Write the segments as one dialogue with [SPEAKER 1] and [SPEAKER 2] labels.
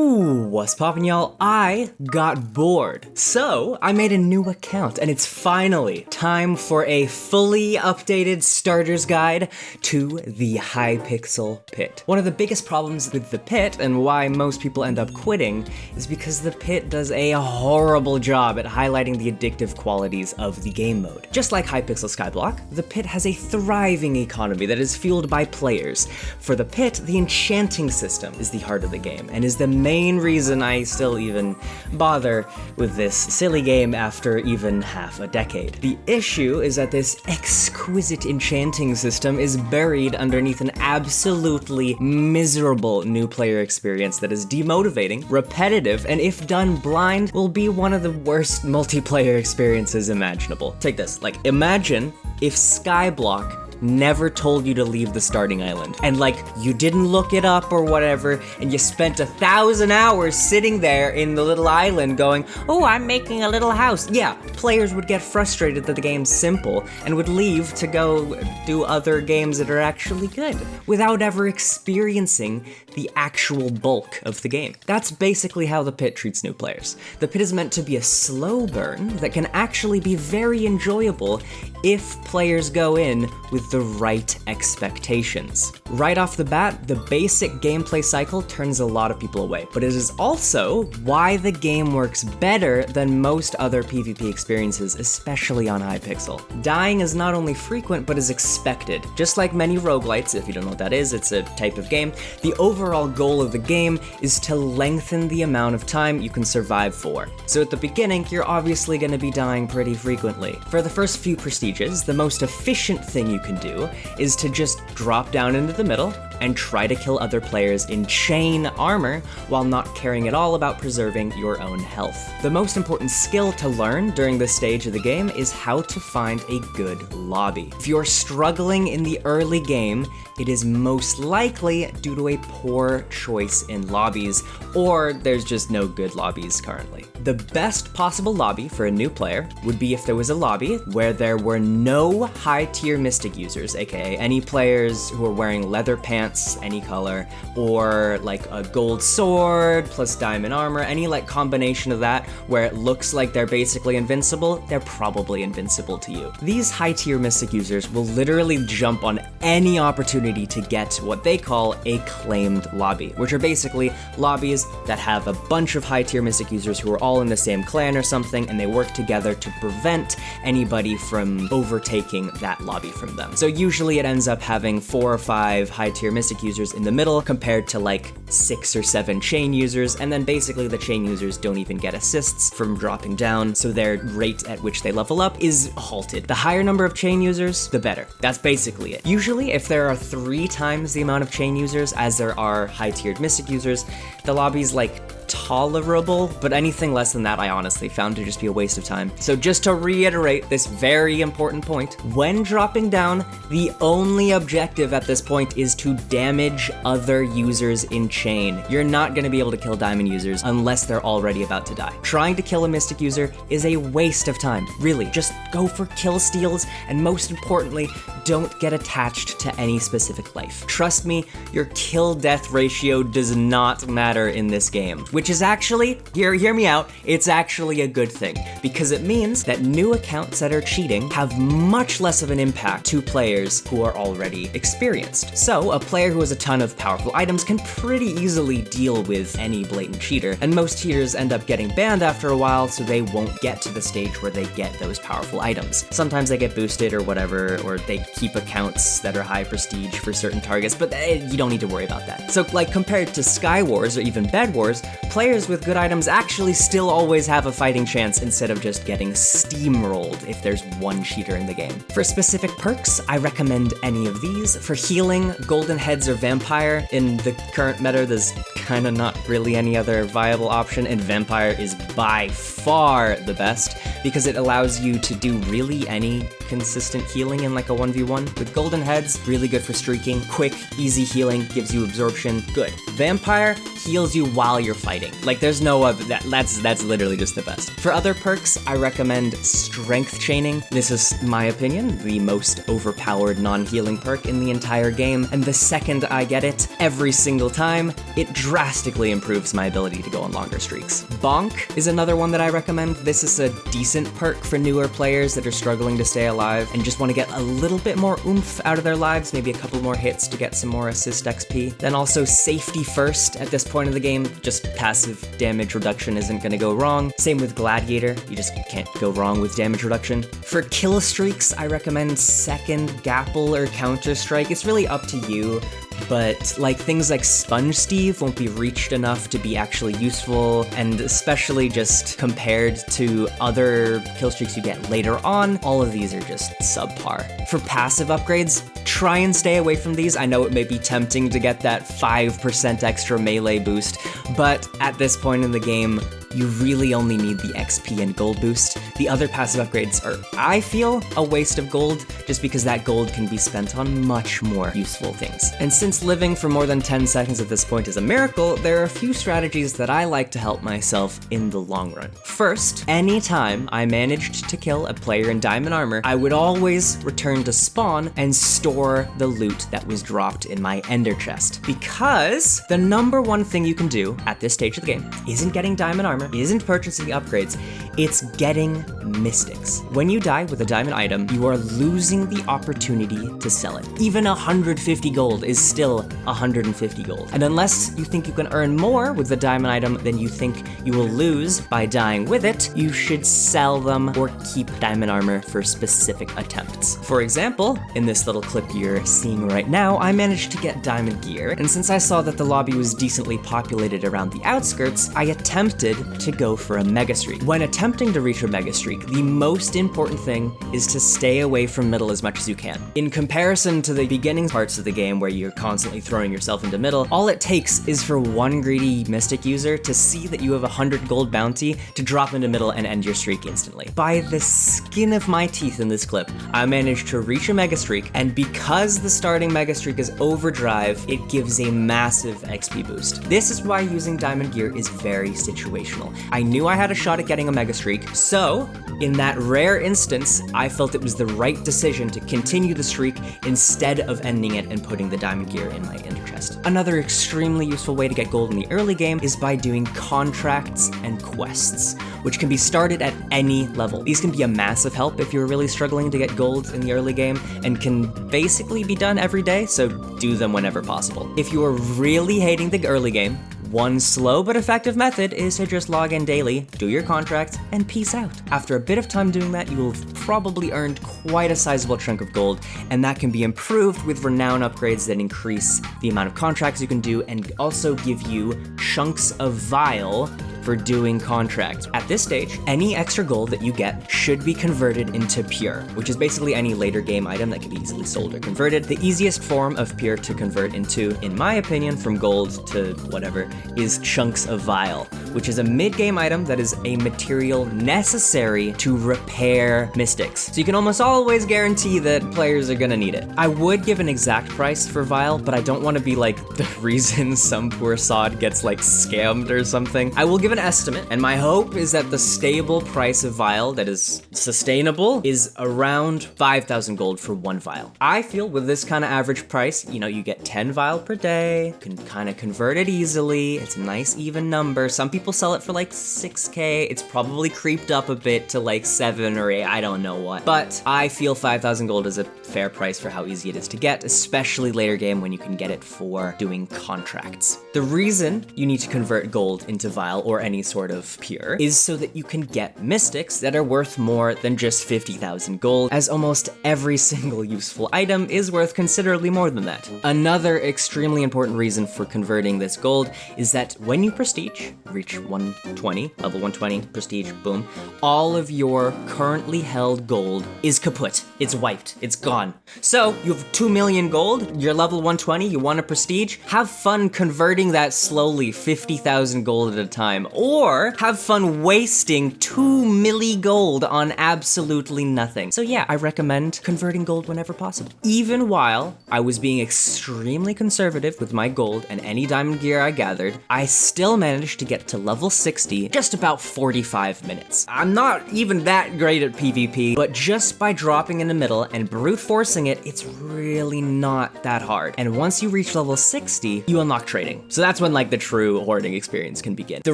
[SPEAKER 1] Ooh, what's poppin', y'all? I got bored. So, I made a new account, and it's finally time for a fully updated starter's guide to the Hypixel pit. One of the biggest problems with the pit, and why most people end up quitting, is because the pit does a horrible job at highlighting the addictive qualities of the game mode. Just like Hypixel Skyblock, the pit has a thriving economy that is fueled by players. For the pit, the enchanting system is the heart of the game, and is the main reason I still even bother with this silly game after even half a decade. The issue is that this exquisite enchanting system is buried underneath an absolutely miserable new player experience that is demotivating, repetitive, and if done blind, will be one of the worst multiplayer experiences imaginable. Take this, like, imagine if Skyblock never told you to leave the starting island, and like, you didn't look it up or whatever, and you spent 1,000 hours sitting there in the little island going, oh, I'm making a little house. Yeah, players would get frustrated that the game's simple and would leave to go do other games that are actually good, without ever experiencing the actual bulk of the game. That's basically how the pit treats new players. The pit is meant to be a slow burn that can actually be very enjoyable if players go in with the right expectations. Right off the bat, the basic gameplay cycle turns a lot of people away, but it is also why the game works better than most other PvP experiences, especially on Hypixel. Dying is not only frequent, but is expected. Just like many roguelites, if you don't know what that is, it's a type of game, the overall goal of the game is to lengthen the amount of time you can survive for. So at the beginning, you're obviously going to be dying pretty frequently. For the first few prestiges, the most efficient thing you can do is to just drop down into the middle and try to kill other players in chain armor while not caring at all about preserving your own health. The most important skill to learn during this stage of the game is how to find a good lobby. If you're struggling in the early game, it is most likely due to a poor choice in lobbies, or there's just no good lobbies currently. The best possible lobby for a new player would be if there was a lobby where there were no high-tier Mystic users, aka any players who are wearing leather pants, any color, or like a gold sword plus diamond armor, any like combination of that where it looks like they're basically invincible, they're probably invincible to you. These high-tier Mystic users will literally jump on any opportunity to get what they call a claimed lobby, which are basically lobbies that have a bunch of high-tier Mystic users who are all in the same clan or something, and they work together to prevent anybody from overtaking that lobby from them. So usually it ends up having 4 or 5 high-tier Mystic users in the middle compared to like 6 or 7 chain users, and then basically the chain users don't even get assists from dropping down, so their rate at which they level up is halted. The higher number of chain users, the better. That's basically it. Usually if there are 3 times the amount of chain users as there are high-tiered Mystic users, the lobby's like tolerable, but anything less than that I honestly found to just be a waste of time. So just to reiterate this very important point, when dropping down, the only objective at this point is to damage other users in chain. You're not going to be able to kill diamond users unless they're already about to die. Trying to kill a Mystic user is a waste of time. Really, just go for kill steals, and most importantly, don't get attached to any specific life. Trust me, your kill-death ratio does not matter in this game, which is actually, hear me out, it's actually a good thing, because it means that new accounts that are cheating have much less of an impact to players who are already experienced. So, a player who has a ton of powerful items can pretty easily deal with any blatant cheater, and most cheaters end up getting banned after a while, so they won't get to the stage where they get those powerful items. Sometimes they get boosted or whatever, or they keep accounts that are high prestige for certain targets, but you don't need to worry about that. So, like, compared to Sky Wars or even Bed Wars, players with good items actually still always have a fighting chance instead of just getting steamrolled if there's one cheater in the game. For specific perks, I recommend any of these. For healing, Golden Heads or Vampire. In the current meta, there's kinda not really any other viable option, and Vampire is by far the best. because it allows you to do really any consistent healing in like a 1v1. With golden heads, really good for streaking. Quick, easy healing, gives you absorption, good. Vampire heals you while you're fighting. Like there's no other, that's literally just the best. For other perks, I recommend Strength Chaining. This is, in my opinion, the most overpowered non-healing perk in the entire game, and the second I get it, every single time, it drastically improves my ability to go on longer streaks. Bonk is another one that I recommend. This is a decent perk for newer players that are struggling to stay alive and just want to get a little bit more oomph out of their lives, maybe a couple more hits to get some more assist XP. Then also Safety First at this point in the game, just passive damage reduction isn't going to go wrong. Same with Gladiator, you just can't go wrong with damage reduction. For Killstreaks, I recommend Second Gapple or Counter-Strike. It's really up to you, but like things like Sponge Steve won't be reached enough to be actually useful, and especially just compared to other killstreaks you get later on, all of these are just subpar. For passive upgrades, try and stay away from these. I know it may be tempting to get that 5% extra melee boost, but at this point in the game, you really only need the XP and gold boost. The other passive upgrades are, I feel, a waste of gold, just because that gold can be spent on much more useful things. And since living for more than 10 seconds at this point is a miracle, there are a few strategies that I like to help myself in the long run. First, anytime I managed to kill a player in diamond armor, I would always return to spawn and store the loot that was dropped in my ender chest. Because the number one thing you can do at this stage of the game isn't getting diamond armor, isn't purchasing upgrades, it's getting mystics. When you die with a diamond item, you are losing the opportunity to sell it. Even 150 gold is still 150 gold. And unless you think you can earn more with the diamond item than you think you will lose by dying with it, you should sell them or keep diamond armor for specific attempts. For example, in this little clip you're seeing right now, I managed to get diamond gear, and since I saw that the lobby was decently populated around the outskirts, I attempted to go for a Megastreak. When attempting to reach a Megastreak, the most important thing is to stay away from middle as much as you can. In comparison to the beginning parts of the game where you're constantly throwing yourself into middle, all it takes is for one greedy Mystic user to see that you have 100 gold bounty to drop into middle and end your streak instantly. By the skin of my teeth in this clip, I managed to reach a Megastreak, and because the starting Megastreak is overdrive, it gives a massive XP boost. This is why using diamond gear is very situational. I knew I had a shot at getting a Megastreak, so in that rare instance, I felt it was the right decision to continue the streak instead of ending it and putting the diamond gear in my ender chest. Another extremely useful way to get gold in the early game is by doing contracts and quests, which can be started at any level. These can be a massive help if you're really struggling to get gold in the early game, and can basically be done every day, so do them whenever possible. If you are really hating the early game, one slow but effective method is to just log in daily, do your contract, and peace out. After a bit of time doing that, you will have probably earned quite a sizable chunk of gold, and that can be improved with renown upgrades that increase the amount of contracts you can do and also give you chunks of Vile for doing contracts. At this stage, any extra gold that you get should be converted into pure, which is basically any later game item that can be easily sold or converted. The easiest form of pure to convert into, in my opinion, from gold to whatever, is chunks of Vile, which is a mid-game item that is a material necessary to repair mystics. So you can almost always guarantee that players are gonna need it. I would give an exact price for Vile, but I don't want to be like the reason some poor sod gets like scammed or something. I will give an estimate, and my hope is that the stable price of Vile that is sustainable is around 5,000 gold for one Vile. I feel with this kind of average price, you know, you get 10 Vile per day, you can kind of convert it easily, it's a nice even number. Some people sell it for like 6k, it's probably creeped up a bit to like 7 or 8, I don't know what. But I feel 5,000 gold is a fair price for how easy it is to get, especially later game when you can get it for doing contracts. The reason you need to convert gold into Vile or any sort of pure is so that you can get mystics that are worth more than just 50,000 gold, as almost every single useful item is worth considerably more than that. Another extremely important reason for converting this gold is that when you prestige, reach prestige 120, level 120, prestige, boom. All of your currently held gold is kaput. It's wiped. It's gone. So you have 2 million gold, you're level 120, you want a prestige? Have fun converting that slowly, 50,000 gold at a time. Or have fun wasting 2 milli gold on absolutely nothing. So yeah, I recommend converting gold whenever possible. Even while I was being extremely conservative with my gold and any diamond gear I gathered, I still managed to get to level 60 just about 45 minutes. I'm not even that great at PvP, but just by dropping in the middle and brute forcing it, it's really not that hard. And once you reach level 60, you unlock trading. So that's when like the true hoarding experience can begin. The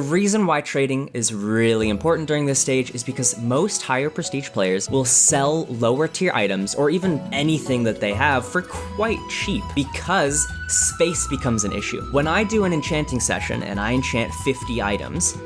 [SPEAKER 1] reason why trading is really important during this stage is because most higher prestige players will sell lower tier items or even anything that they have for quite cheap because space becomes an issue. When I do an enchanting session and I enchant 50 items,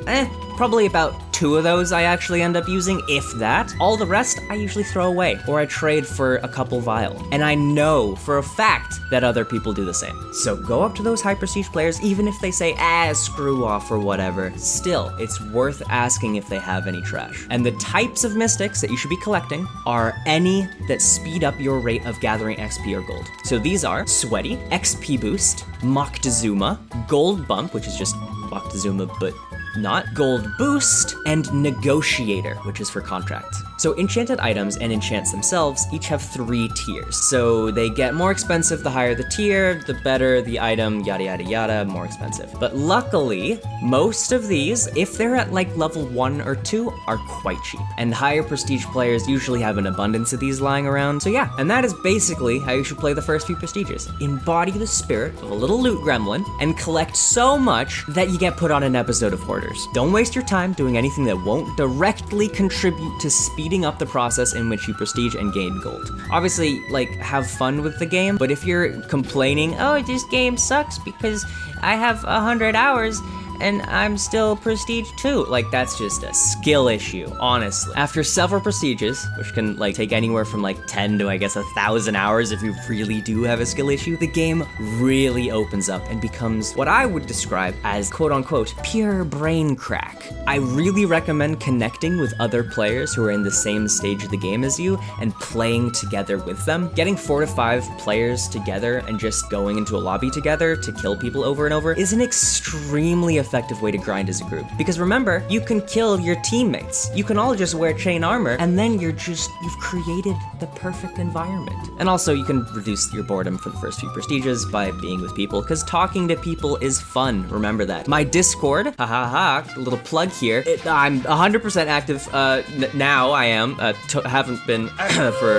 [SPEAKER 1] probably about 2 of those I actually end up using, if that. All the rest I usually throw away or I trade for a couple vial. And I know for a fact that other people do the same. So go up to those high prestige players, even if they say, screw off or whatever, still, it's worth asking if they have any trash. And the types of mystics that you should be collecting are any that speed up your rate of gathering XP or gold. So these are Sweaty, XP Boost, Moctezuma, Gold Bump, which is just Moctezuma but not, Gold Boost, and Negotiator, which is for contracts. So enchanted items and enchants themselves each have 3 tiers. So they get more expensive the higher the tier, the better the item, yada yada yada, more expensive. But luckily, most of these, if they're at like level 1 or 2, are quite cheap. And higher prestige players usually have an abundance of these lying around. So yeah, and that is basically how you should play the first few prestiges. Embody the spirit of a little loot gremlin and collect so much that you get put on an episode of Hoarders. Don't waste your time doing anything that won't directly contribute to speeding up the process in which you prestige and gain gold. Obviously, like, have fun with the game, but if you're complaining, oh, this game sucks because I have 100 hours and I'm still prestige 2. Like, that's just a skill issue, honestly. After several prestiges, which can like take anywhere from like 10 to I guess 1,000 hours if you really do have a skill issue, the game really opens up and becomes what I would describe as quote unquote pure brain crack. I really recommend connecting with other players who are in the same stage of the game as you and playing together with them. Getting 4 to 5 players together and just going into a lobby together to kill people over and over is an extremely effective way to grind as a group. Because remember, you can kill your teammates. You can all just wear chain armor, and then you've created the perfect environment. And also, you can reduce your boredom for the first few prestiges by being with people, because talking to people is fun, remember that. My Discord, a little plug here, I'm 100% active now, I am, haven't been for,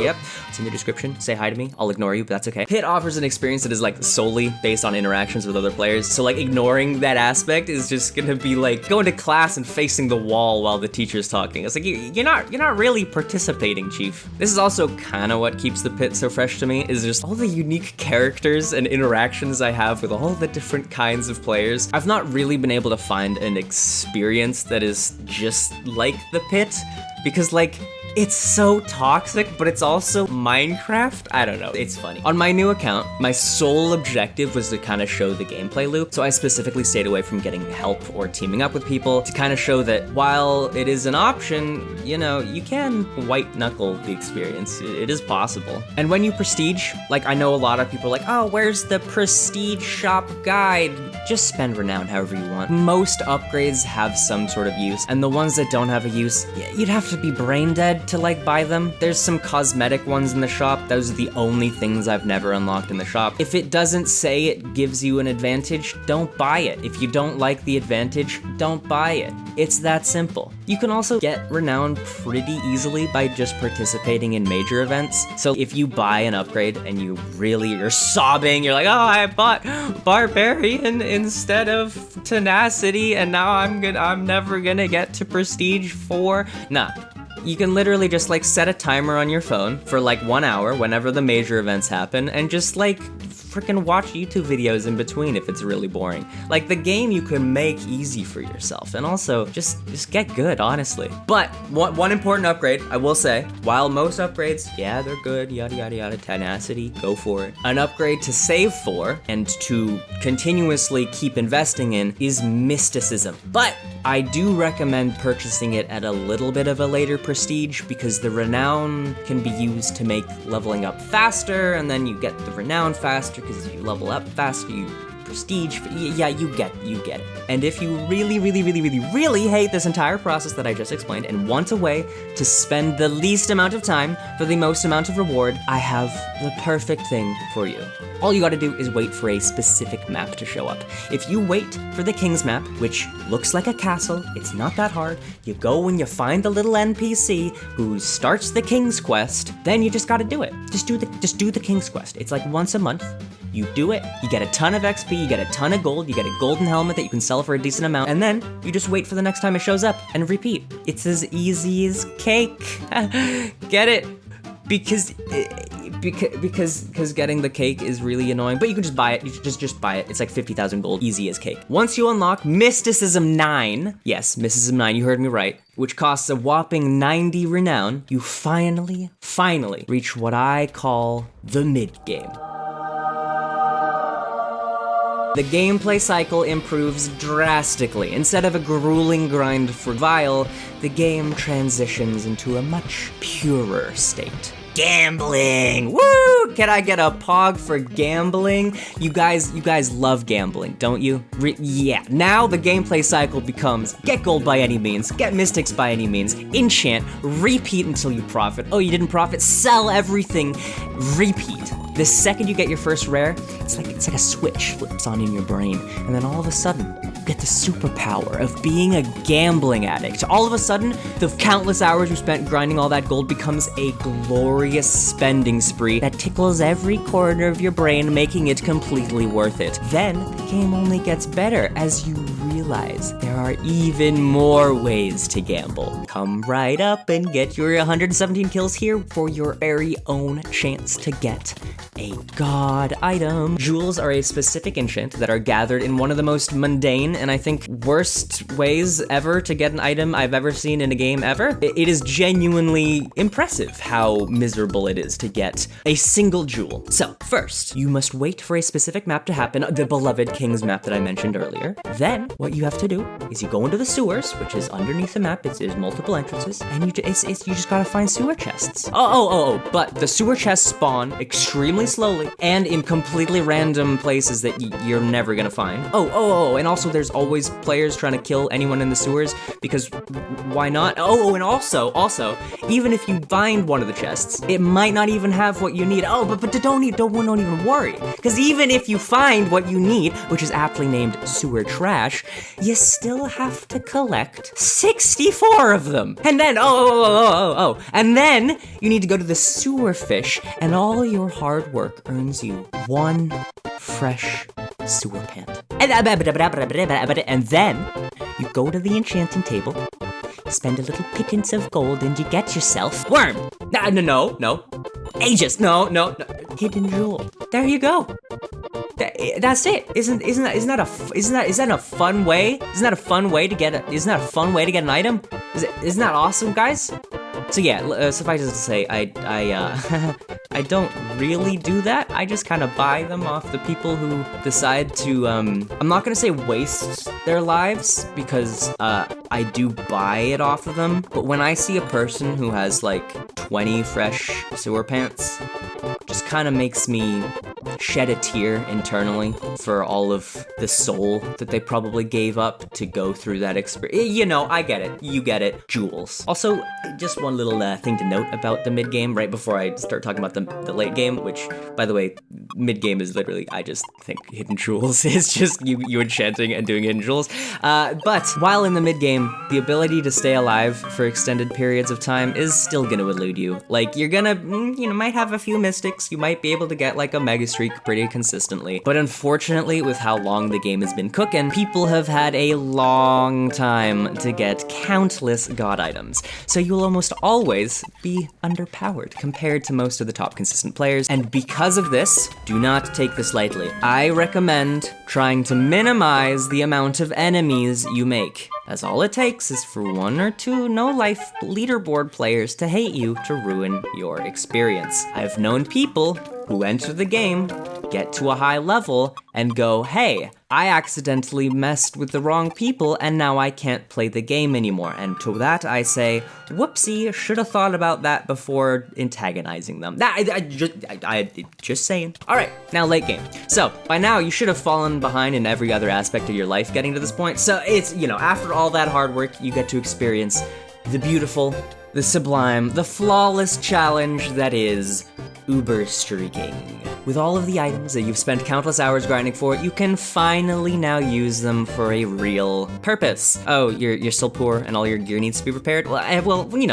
[SPEAKER 1] yep. It's in the description. Say hi to me. I'll ignore you, but that's okay. Pit offers an experience that is like solely based on interactions with other players. So like ignoring that aspect is just gonna be like going to class and facing the wall while the teacher's talking. It's like you're not really participating, Chief. This is also kind of what keeps the pit so fresh to me, is just all the unique characters and interactions I have with all the different kinds of players. I've not really been able to find an experience that is just like the pit, because like, it's so toxic, but it's also Minecraft. I don't know, it's funny. On my new account, my sole objective was to kind of show the gameplay loop, so I specifically stayed away from getting help or teaming up with people to kind of show that while it is an option, you know, you can white knuckle the experience. It is possible. And when you prestige, like I know a lot of people are like, oh, where's the prestige shop guide? Just spend renown however you want. Most upgrades have some sort of use, and the ones that don't have a use, you'd have to be brain dead to like buy them. There's some cosmetic ones in the shop. Those are the only things I've never unlocked in the shop. If it doesn't say it gives you an advantage, don't buy it. If you don't like the advantage, don't buy it. It's that simple. You can also get renown pretty easily by just participating in major events. So if you buy an upgrade and you're sobbing, you're like, oh, I bought Barbarian instead of Tenacity, and now I'm never gonna get to Prestige 4. Nah. You can literally just like set a timer on your phone for like 1 hour whenever the major events happen and just like freaking watch YouTube videos in between if it's really boring. Like, the game you can make easy for yourself, and also just get good, honestly. But one important upgrade, I will say, while most upgrades, yeah, they're good, yada yada yada, tenacity, go for it. An upgrade to save for and to continuously keep investing in is Mysticism. But I do recommend purchasing it at a little bit of a later prestige, because the renown can be used to make leveling up faster, and then you get the renown faster because if you level up faster, you prestige. Yeah, you get it. And if you really hate this entire process that I just explained and want a way to spend the least amount of time for the most amount of reward, I have the perfect thing for you. All you gotta do is wait for a specific map to show up. If you wait for the King's map, which looks like a castle, it's not that hard. You go and you find the little NPC who starts the King's quest, then you just gotta do it. Just do the King's quest. It's like once a month. You do it, you get a ton of XP, you get a ton of gold, you get a golden helmet that you can sell for a decent amount, and then you just wait for the next time it shows up and repeat. It's as easy as cake. Get it? Because getting the cake is really annoying, but you can just buy it. You just buy it. It's like 50,000 gold, easy as cake. Once you unlock Mysticism 9, yes, Mysticism 9, you heard me right, which costs a whopping 90 renown, you finally reach what I call the mid-game. The gameplay cycle improves drastically. Instead of a grueling grind for Vile, the game transitions into a much purer state. Gambling! Woo! Can I get a pog for gambling? You guys love gambling, don't you? Yeah. Now the gameplay cycle becomes get gold by any means, get mystics by any means, enchant, repeat until you profit. Oh, you didn't profit? Sell everything, repeat. The second you get your first rare, it's like a switch flips on in your brain, and then all of a sudden, you get the superpower of being a gambling addict. All of a sudden, the countless hours you spent grinding all that gold becomes a glorious spending spree that tickles every corner of your brain, making it completely worth it. Then, the game only gets better as you realize there are even more ways to gamble. Come right up and get your 117 kills here for your very own chance to get a god item. Jewels are a specific enchant that are gathered in one of the most mundane and I think worst ways ever to get an item I've ever seen in a game ever. It is genuinely impressive how miserable it is to get a single jewel. So first, you must wait for a specific map to happen, the beloved King's map that I mentioned earlier. Then what you have to do is you go into the sewers, which is underneath the map. There's multiple entrances, and you just gotta find sewer chests. But the sewer chests spawn extremely slowly and in completely random places that you're never gonna find. And also there's always players trying to kill anyone in the sewers because why not? And also, even if you find one of the chests, it might not even have what you need. But don't even worry, because even if you find what you need, which is aptly named sewer trash, you still have to collect 64 of them. And then, and then you need to go to the sewer fish, and all your hard work earns you one fresh sewer pant. And then you go to the enchanting table, spend a little pittance of gold, and you get yourself worm. No. Aegis. No. Hidden jewel. There you go. That's it. Isn't that a fun way? Isn't that a fun way to get an item? Isn't that awesome, guys? So yeah, suffice it to say, I don't really do that. I just kind of buy them off the people who decide to, I'm not gonna say waste their lives, because I do buy it off of them, but when I see a person who has like 20 fresh sewer pants, just kind of makes me shed a tear internally for all of the soul that they probably gave up to go through that experience. You know, I get it. You get it. Jewels. Also, just one little thing to note about the mid-game right before I start talking about the late game, which, by the way, mid-game is literally, I just think hidden jewels is just you enchanting and doing hidden jewels. But while in the mid-game, the ability to stay alive for extended periods of time is still gonna elude you. Like, you're gonna, might have a few mystics, you might be able to get like a Megastreaks streak pretty consistently. But unfortunately, with how long the game has been cooking, people have had a long time to get countless god items. So you'll almost always be underpowered compared to most of the top consistent players. And because of this, do not take this lightly. I recommend trying to minimize the amount of enemies you make, as all it takes is for 1 or 2 no-life leaderboard players to hate you to ruin your experience. I've known people who enter the game, get to a high level, and go, hey, I accidentally messed with the wrong people and now I can't play the game anymore. And to that I say, whoopsie, should have thought about that before antagonizing them. Just saying. All right, now late game. So by now you should have fallen behind in every other aspect of your life getting to this point. So it's, after all that hard work, you get to experience the beautiful, the sublime, the flawless challenge that is Uberstreaking. With all of the items that you've spent countless hours grinding for, you can finally now use them for a real purpose. Oh, you're still poor and all your gear needs to be repaired? Well,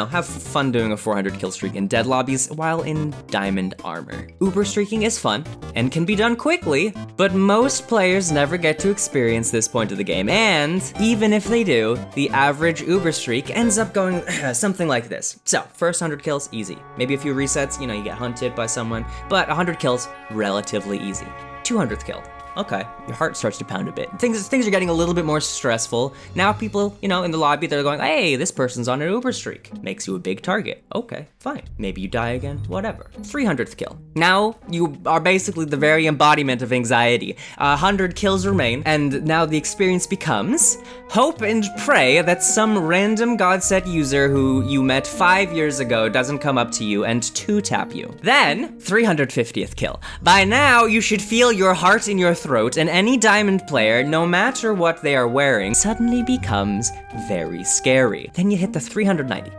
[SPEAKER 1] have fun doing a 400 kill streak in dead lobbies while in diamond armor. Uberstreaking is fun and can be done quickly, but most players never get to experience this point of the game. And even if they do, the average Uberstreak ends up going something like this. So, first 100 kills, easy. Maybe a few resets, you get hunted by someone, but 100 kills, relatively easy. 200th kill. Okay, your heart starts to pound a bit. Things are getting a little bit more stressful. Now people, in the lobby, they're going, hey, this person's on an Uber streak. Makes you a big target. Okay, fine. Maybe you die again, whatever. 300th kill. Now you are basically the very embodiment of anxiety. 100 kills remain, and now the experience becomes hope and pray that some random godset user who you met 5 years ago doesn't come up to you and 2-tap you. Then, 350th kill. By now, you should feel your heart in your throat, and any diamond player, no matter what they are wearing, suddenly becomes very scary. Then you hit the 390.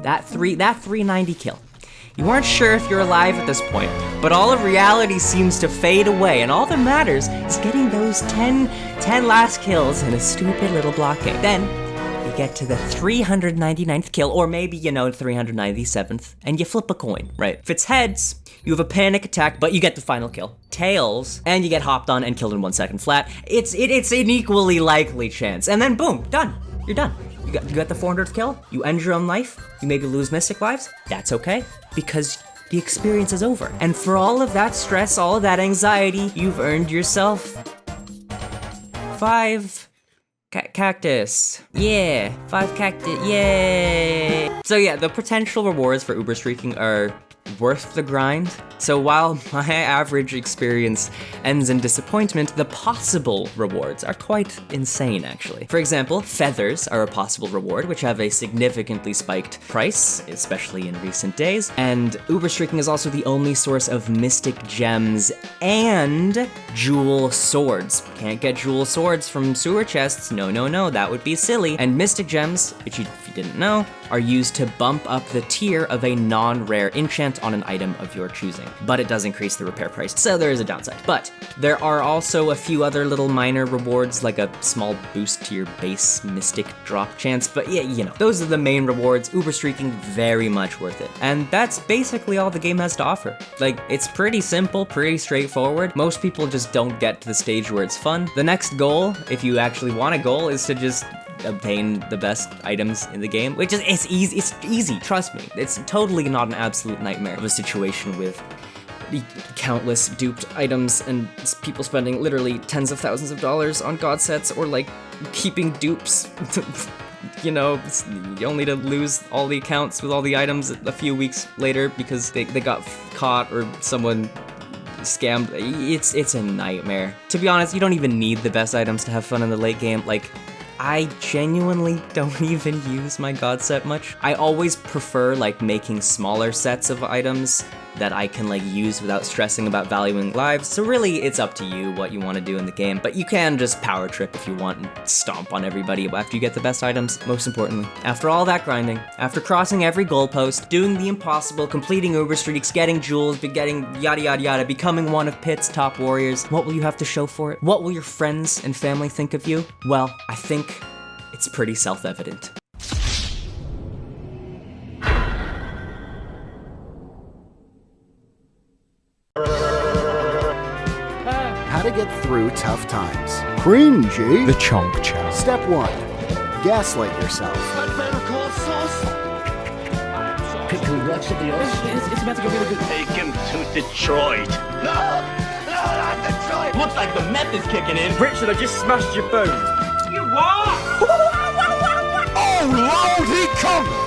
[SPEAKER 1] That 390 kill. You aren't sure if you're alive at this point, but all of reality seems to fade away, and all that matters is getting those 10 last kills in a stupid little block game. Then, you get to the 399th kill, or maybe, 397th, and you flip a coin, right? If it's heads, you have a panic attack, but you get the final kill. Tails, and you get hopped on and killed in 1 second flat. It's an equally likely chance. And then boom, done. You're done. You got the 400th kill, you end your own life, you maybe lose mystic lives. That's okay, because the experience is over. And for all of that stress, all of that anxiety, you've earned yourself 5 cactus. Yeah, 5 cactus, yay. So yeah, the potential rewards for Uberstreaking are worth the grind. So while my average experience ends in disappointment, the possible rewards are quite insane, actually. For example, feathers are a possible reward, which have a significantly spiked price, especially in recent days. And Uberstreaking is also the only source of mystic gems and jewel swords. Can't get jewel swords from sewer chests. No, that would be silly. And mystic gems, which if you didn't know, are used to bump up the tier of a non-rare enchant on an item of your choosing. But it does increase the repair price, so there is a downside. But there are also a few other little minor rewards, like a small boost to your base mystic drop chance. But yeah, those are the main rewards. Uberstreaking, very much worth it. And that's basically all the game has to offer. Like, it's pretty simple, pretty straightforward. Most people just don't get to the stage where it's fun. The next goal, if you actually want a goal, is to just obtain the best items in the game, which is it's easy, trust me. It's totally not an absolute nightmare of a situation with countless duped items and people spending literally tens of thousands of dollars on god sets, or like keeping dupes. Only to lose all the accounts with all the items a few weeks later because they got caught or someone scammed. It's a nightmare. To be honest, you don't even need the best items to have fun in the late game. Like, I genuinely don't even use my god set much. I always prefer making smaller sets of items that I can use without stressing about valuing lives. So really, it's up to you what you want to do in the game, but you can just power trip if you want and stomp on everybody after you get the best items. Most importantly, after all that grinding, after crossing every goalpost, doing the impossible, completing Uberstreaks, getting jewels, getting yada yada yada, becoming one of Pit's top warriors, what will you have to show for it? What will your friends and family think of you? Well, I think it's pretty self-evident.
[SPEAKER 2] cringy.
[SPEAKER 3] The chonk chow.
[SPEAKER 2] Step 1. Gaslight yourself.
[SPEAKER 4] It's about to get really good.
[SPEAKER 5] Take him to Detroit. No, not Detroit.
[SPEAKER 4] Looks like the meth is kicking in. Richard, I just smashed your phone.
[SPEAKER 5] You what?
[SPEAKER 2] Oh, Lord, he comes!